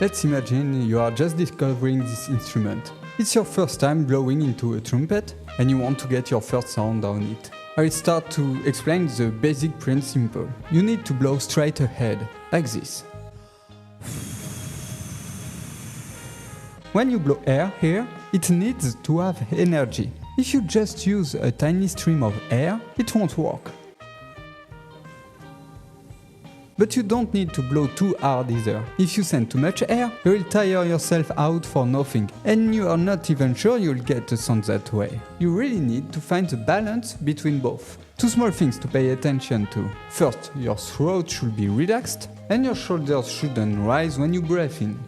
Let's imagine you are just discovering this instrument. It's your first time blowing into a trumpet and you want to get your first sound on it. I will start to explain the basic principle. You need to blow straight ahead, like this. When you blow air here, it needs to have energy. If you just use a tiny stream of air, it won't work. But you don't need to blow too hard either. If you send too much air, you will tire yourself out for nothing, and you are not even sure you'll get the sound that way. You really need to find the balance between both. Two small things to pay attention to. First, your throat should be relaxed, and your shoulders shouldn't rise when you breathe in.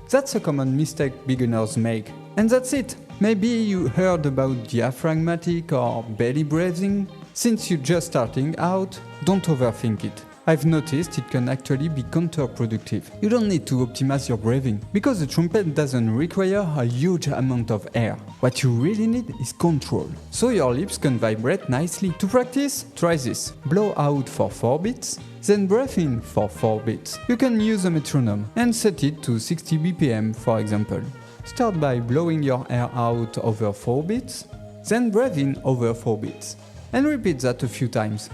That's a common mistake beginners make. And that's it! Maybe you heard about diaphragmatic or belly breathing. Since you're just starting out, don't overthink it. I've noticed it can actually be counterproductive. You don't need to optimize your breathing, because the trumpet doesn't require a huge amount of air. What you really need is control, so your lips can vibrate nicely. To practice, try this. Blow out for 4 beats, then breathe in for 4 beats. You can use a metronome and set it to 60 BPM, for example. Start by blowing your air out over 4 beats, then breathe in over 4 beats. And repeat that a few times.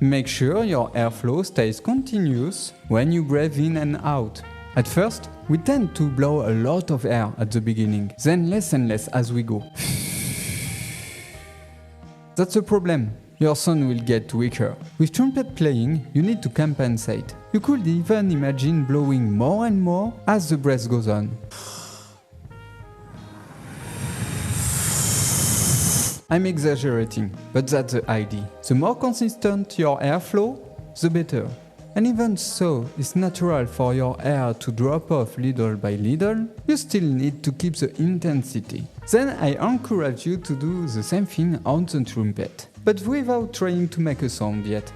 Make sure your airflow stays continuous when you breathe in and out. At first, we tend to blow a lot of air at the beginning, then less and less as we go. That's a problem. Your sound will get weaker. With trumpet playing, you need to compensate. You could even imagine blowing more and more as the breath goes on. I'm exaggerating, but that's the idea. The more consistent your airflow, the better. And even so, it's natural for your air to drop off little by little, you still need to keep the intensity. Then I encourage you to do the same thing on the trumpet, but without trying to make a sound yet.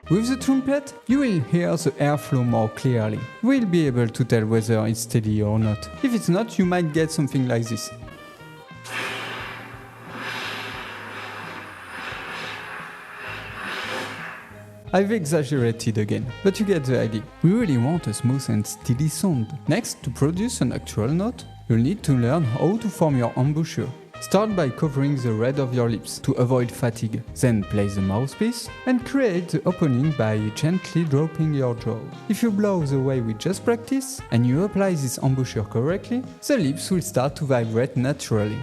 With the trumpet, you will hear the airflow more clearly. You will be able to tell whether it's steady or not. If it's not, you might get something like this. I've exaggerated again, but you get the idea. We really want a smooth and steady sound. Next, to produce an actual note, you'll need to learn how to form your embouchure. Start by covering the red of your lips to avoid fatigue. Then place the mouthpiece and create the opening by gently dropping your jaw. If you blow the way we just practiced and you apply this embouchure correctly, the lips will start to vibrate naturally.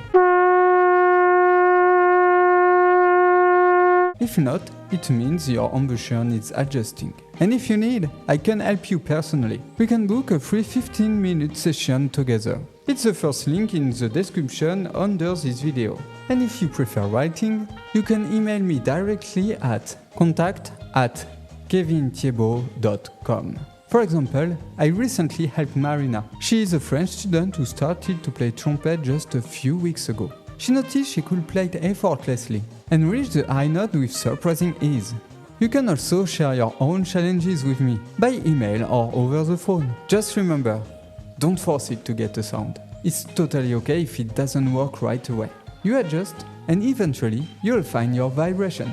If not, it means your embouchure needs adjusting. And if you need, I can help you personally. We can book a free 15-minute session together. It's the first link in the description under this video. And if you prefer writing, you can email me directly at contact@kevinthiébaut.com. For example, I recently helped Marina. She is a French student who started to play trumpet just a few weeks ago. She noticed she could play it effortlessly and reach the high note with surprising ease. You can also share your own challenges with me by email or over the phone. Just remember, don't force it to get a sound. It's totally okay if it doesn't work right away. You adjust and eventually you'll find your vibration.